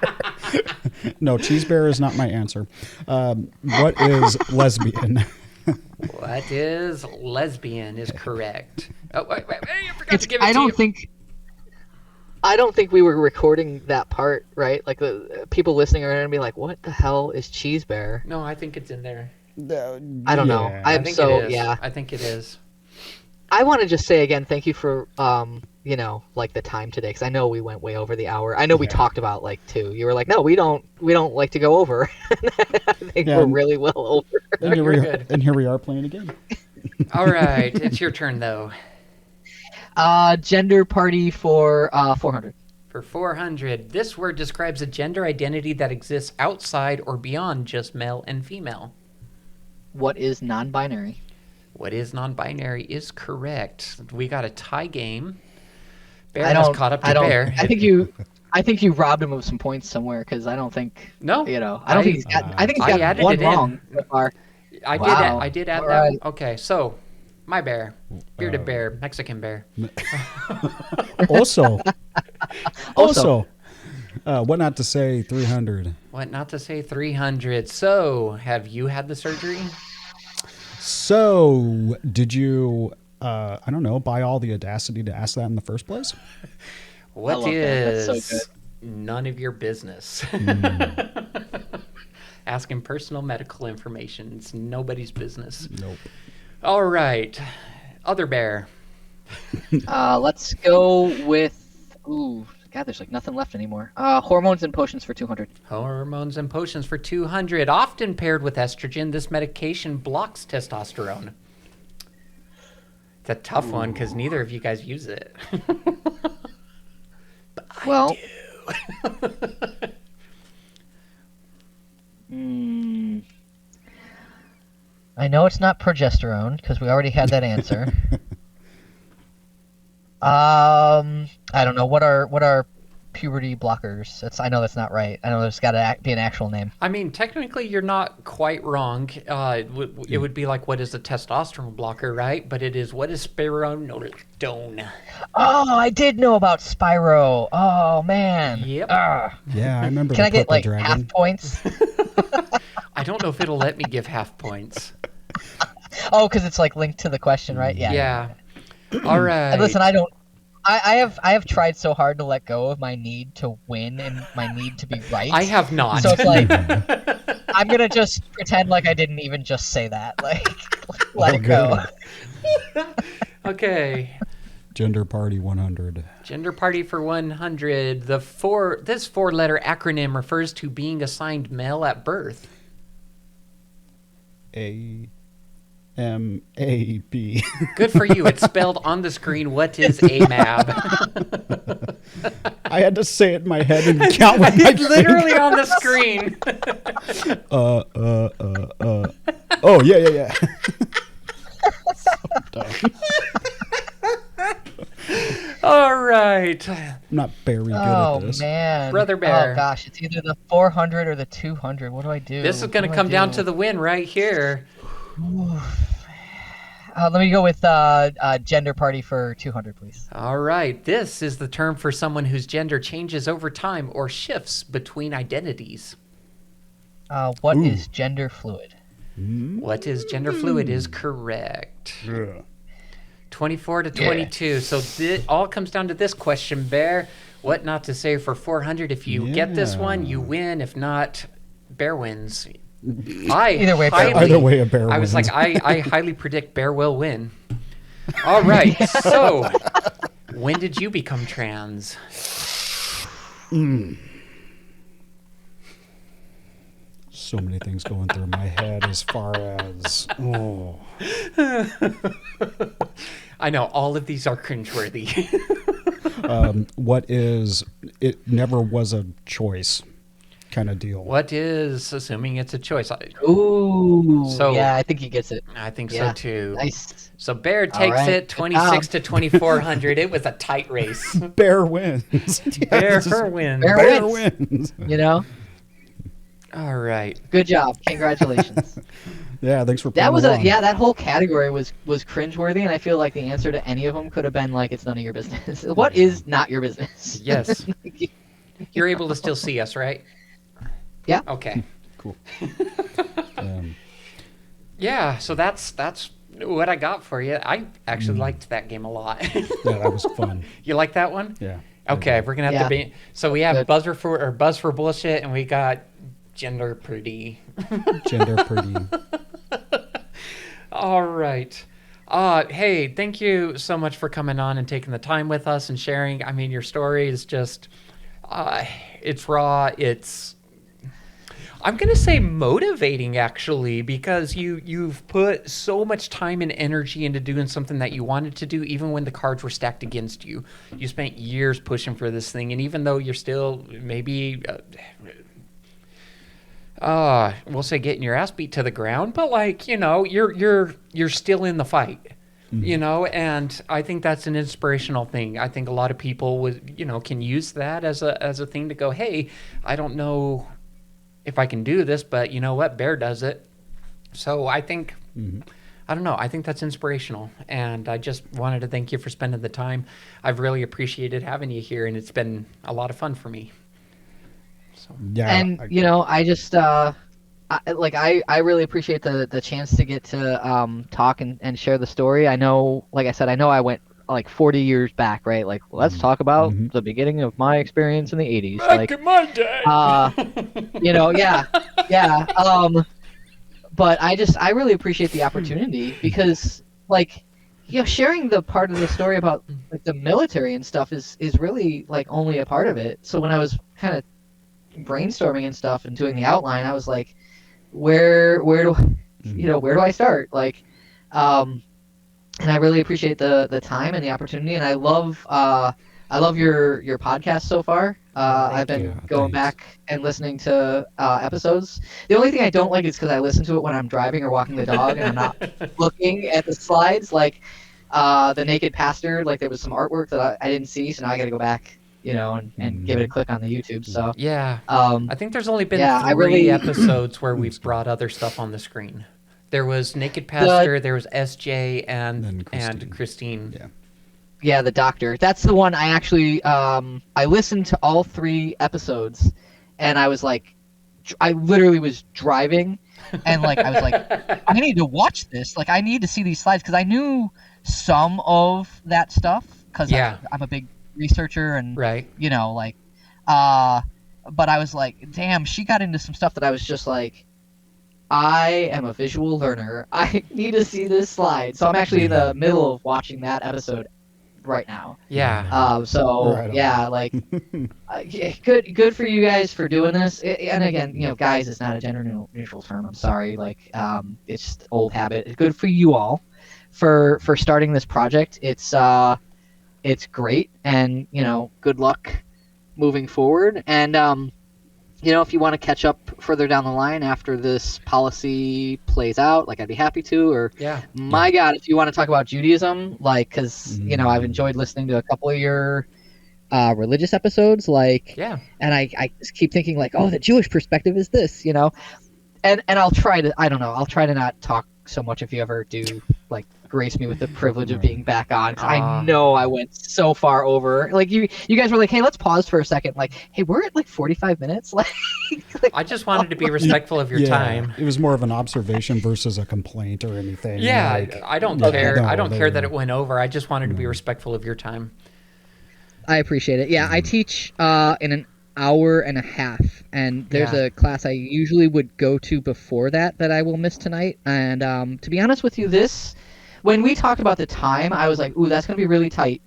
S1: No, cheese bear is not my answer. What is lesbian?
S2: What is lesbian is correct. Oh, wait, I forgot to give it
S3: I
S2: to
S3: don't
S2: you.
S3: think. I don't think we were recording that part, right? Like the people listening are gonna be like, "What the hell is cheese bear?"
S2: No, I think it's in there.
S3: I don't know.
S1: Yeah.
S3: I'm
S2: think
S3: so
S2: it is.
S3: yeah.
S2: I think it is.
S3: I want to just say again, thank you for like the time today, because I know we went way over the hour. I know we
S1: Yeah.
S3: talked about like 2. You were like, no, we don't like to go over. I think
S1: Yeah,
S3: we're
S1: and-
S3: really well over.
S1: And here,
S2: you're good.
S1: and here we are playing again.
S2: All right, it's your turn though.
S3: Gender party for 400.
S2: For 400, this word describes a gender identity that exists outside or beyond just male and female.
S3: What is non-binary?
S2: What is non-binary is correct. We got a tie game. Bear
S3: I
S2: has
S3: don't.
S2: caught up
S3: I
S2: to
S3: don't.
S2: Bear.
S3: I think you robbed him of some points somewhere, because I don't think.
S2: No,
S3: I don't think he's got. I think he's
S2: I
S3: got
S2: added
S3: one
S2: it in.
S3: wrong so far. Wow.
S2: I did add
S3: All
S2: that.
S3: right.
S2: Okay, so my bear, bearded bear, Mexican bear.
S1: Also, what not to say 300.
S2: What not to say 300. So, have you had the surgery?
S1: So, did you, I don't know, buy all the audacity to ask that in the first place?
S2: What
S3: love that. That's
S2: is
S3: so
S2: none of your business? Asking personal medical information. It's nobody's business.
S1: Nope.
S2: All right. Other bear.
S3: Let's go with. Ooh, God, there's like nothing left anymore. Hormones and potions for 200.
S2: Hormones and potions for 200. Often paired with estrogen, this medication blocks testosterone. It's a tough one because neither of you guys use it.
S3: Well, I know it's not progesterone because we already had that answer. I don't know what are puberty blockers. I know that's not right. I know there's got to be an actual name.
S2: I mean, technically, you're not quite wrong. It would be like, what is a testosterone blocker, right? But it is, what is spironolactone?
S3: Oh, I did know about Spyro. Oh man.
S2: Yep.
S1: Yeah, I remember
S3: Can
S1: the
S3: I get
S1: purple
S3: like
S1: dragon.
S3: half points?
S2: I don't know if it'll let me give half points.
S3: Oh, because it's like linked to the question, right?
S2: Yeah. All right.
S3: And listen, I have tried so hard to let go of my need to win and my need to be right.
S2: I have not.
S3: So it's like I'm gonna just pretend like I didn't even just say that. Like let it go.
S2: Okay.
S1: Gender party 100.
S2: Gender party for 100. This four-letter acronym refers to being assigned male at birth.
S1: AMAB.
S2: Good for you. It's spelled on the screen. What is AMAB?
S1: I had to say it in my head and count with my
S2: It's literally
S1: finger.
S2: on the screen.
S1: Oh, yeah. So dumb.
S2: All right.
S1: I'm not very good
S3: Oh
S1: at this.
S3: man,
S2: Brother Bear.
S3: Oh gosh, it's either the 400 or the 200. What do I do?
S2: This is going to come down to the win right here.
S3: Let me go with gender party for 200, please.
S2: All right. This is the term for someone whose gender changes over time or shifts between identities.
S3: What is gender fluid?
S2: What is gender fluid is correct.
S1: Yeah.
S2: 24 to 22. So it all comes down to this question, Bear. What not to say for 400? If you get this one, you win. If not, Bear wins.
S3: Either way, Bear wins.
S1: Either way, a bear
S2: I was
S1: wins.
S2: like, I highly predict Bear will win. All right. So, when did you become trans?
S1: So many things going through my head as far as
S2: I know all of these are cringeworthy.
S1: what is it never was a choice kind of deal.
S2: What is, assuming it's a choice?
S3: Ooh.
S2: So-
S3: yeah, I think he gets it.
S2: I think
S3: Yeah.
S2: so too.
S3: Nice.
S2: So Bear takes
S3: right.
S2: it
S3: Good
S2: 26
S3: job.
S2: to 2400. It was a tight race.
S1: Bear wins. Yeah,
S2: Bear
S1: it's just-
S2: wins.
S3: Bear
S1: Bear
S3: wins.
S1: wins.
S3: You know,
S2: All right.
S3: good job. Congratulations.
S1: Yeah, thanks for playing
S3: That was
S1: along.
S3: that whole category was cringeworthy, and I feel like the answer to any of them could have been like, it's none of your business. What is not your business?
S2: Yes. You're able to still see us, right?
S3: Yeah.
S2: Okay.
S1: Cool.
S2: Yeah, so that's what I got for you. I actually liked that game a lot.
S1: Yeah, that was fun.
S2: You like that one?
S1: Yeah.
S2: Okay, we're gonna have to
S3: Yeah.
S2: be. So we have
S3: Good.
S2: buzz for bullshit, and we got gender pretty.
S1: Gender pretty.
S2: All right. Hey, thank you so much for coming on and taking the time with us and sharing. I mean, your story is just, uh, it's raw. I'm gonna say motivating actually, because you've put so much time and energy into doing something that you wanted to do, even when the cards were stacked against you. You spent years pushing for this thing, and even though you're still maybe we'll say getting your ass beat to the ground, but like, you're still in the fight. And I think that's an inspirational thing. I think a lot of people would, can use that as a thing to go, hey, I don't know if I can do this, but you know what, Bear does it. So I think, I don't know, I think that's inspirational, and I just wanted to thank you for spending the time. I've really appreciated having you here, and it's been a lot of fun for me.
S1: Yeah.
S3: And I just I really appreciate the chance to get to talk and share the story. I know, like I said, I went like 40 years back, right? Like, let's talk about the beginning of my experience in the 80s.
S2: Back in my day.
S3: Yeah. But I really appreciate the opportunity because, like, sharing the part of the story about like the military and stuff is really like only a part of it. So when I was kind of brainstorming and stuff and doing the outline, I was like, where do where do I start? Like, and I really appreciate the time and the opportunity, and I love your podcast so far. I've been going back and listening to episodes. The only thing I don't like is because I listen to it when I'm driving or walking the dog, and I'm not looking at the slides. Like the Naked Pastor, like there was some artwork that I didn't see, so now I got to go back, and give it a click on the YouTube. So
S2: yeah, I think there's only been
S3: yeah,
S2: three episodes where we've brought other stuff on the screen. There was Naked Pastor, there was SJ, and Christine.
S1: Yeah.
S3: Yeah, the doctor. That's the one I actually I listened to all 3 episodes, and I was like, I literally was driving, and like I was like, I need to watch this. Like I need to see these slides because I knew some of that stuff because I'm a big researcher and
S2: right.
S3: But I was like, damn, she got into some stuff that I was just like, I am a visual learner. I need to see this slide. So I'm actually in the middle of watching that episode right now.
S2: Yeah.
S3: Like, good for you guys for doing this. And again, guys is not a gender neutral term. I'm sorry. Like, it's just old habit. Good for you all for starting this project. It's great, and good luck moving forward. And if you want to catch up further down the line after this policy plays out, like I'd be happy to. Or God, if you want to talk about Judaism, like, because I've enjoyed listening to a couple of your religious episodes, like, and I just keep thinking like, oh, the Jewish perspective is this, and I'll try to not talk so much if you ever do like grace me with the privilege of being back on. 'Cause I know I went so far over. Like you guys were like, hey, let's pause for a second. Like, hey, we're at like 45 minutes. Like
S2: I just wanted to be respectful of your time.
S1: It was more of an observation versus a complaint or anything.
S2: Yeah,
S1: like,
S2: I don't care. I don't care that it went over. I just wanted to be respectful of your time.
S3: I appreciate it. Yeah, I teach in an hour and a half, and there's a class I usually would go to before that I will miss tonight. And to be honest with you, when we talked about the time, I was like, ooh, that's gonna be really tight.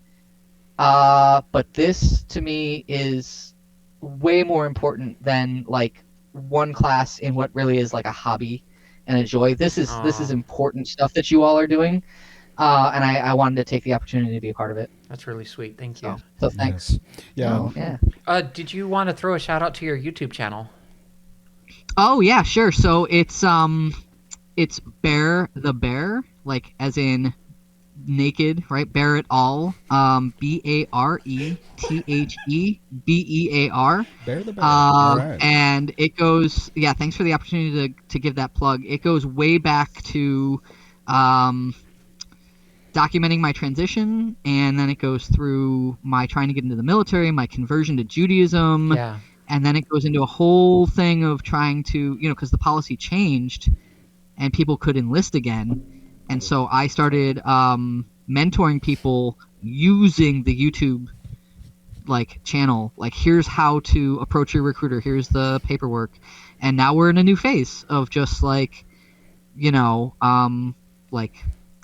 S3: But this to me is way more important than like one class in what really is like a hobby and a joy. This is important stuff that you all are doing. And I wanted to take the opportunity to be a part of it.
S2: That's really sweet. Thank you.
S3: So thanks.
S1: Yes.
S3: Yeah.
S2: Did you want to throw a shout out to your YouTube channel?
S3: Oh yeah, sure. So it's Bear the Bear, like as in naked, right? Bear it all. BareThebear.
S1: Bear the Bear. All right.
S3: And it goes. Yeah. Thanks for the opportunity to give that plug. It goes way back to documenting my transition, and then it goes through my trying to get into the military, my conversion to Judaism, and then it goes into a whole thing of trying to, because the policy changed and people could enlist again, and so I started mentoring people using the YouTube like channel, like here's how to approach your recruiter, here's the paperwork, and now we're in a new phase of just like like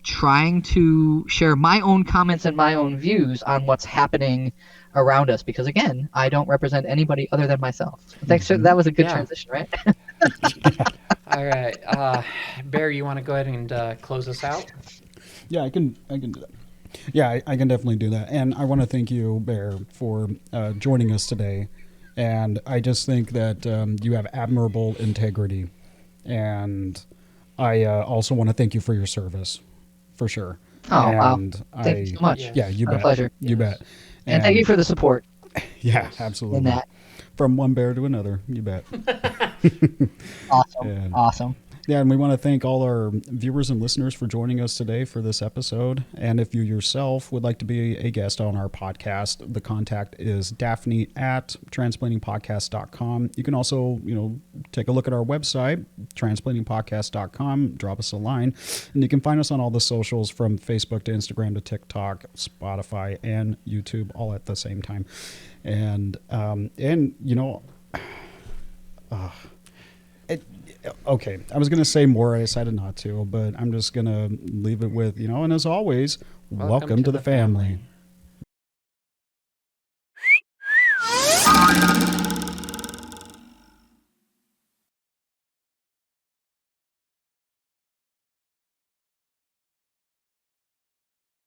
S3: trying to share my own comments and my own views on what's happening around us. Because again, I don't represent anybody other than myself. Thanks. That was a good
S2: Yeah.
S3: transition, right?
S2: All right. Bear, you want to go ahead and close us out?
S1: Yeah, I can do that. Yeah, I can definitely do that. And I want to thank you, Bear, for joining us today. And I just think that you have admirable integrity. And I also want to thank you for your service, for sure.
S3: Oh, wow.
S1: And
S3: Thank you so much.
S2: Yes.
S1: Yeah, you
S3: My
S1: bet.
S3: pleasure.
S1: You bet.
S3: And thank you for the support
S1: Yeah,
S2: Yes.
S1: absolutely.
S3: in that.
S1: From one bear to another, you bet.
S3: Awesome.
S1: Yeah.
S3: Awesome.
S1: Yeah, and we want to thank all our viewers and listeners for joining us today for this episode. And if you yourself would like to be a guest on our podcast, the contact is Daphne at transplantingpodcast.com. You can also, take a look at our website, transplantingpodcast.com, drop us a line, and you can find us on all the socials from Facebook to Instagram to TikTok, Spotify, and YouTube all at the same time. And okay, I was going to say more. I decided not to, but I'm just going to leave it with, and as always, welcome to the family.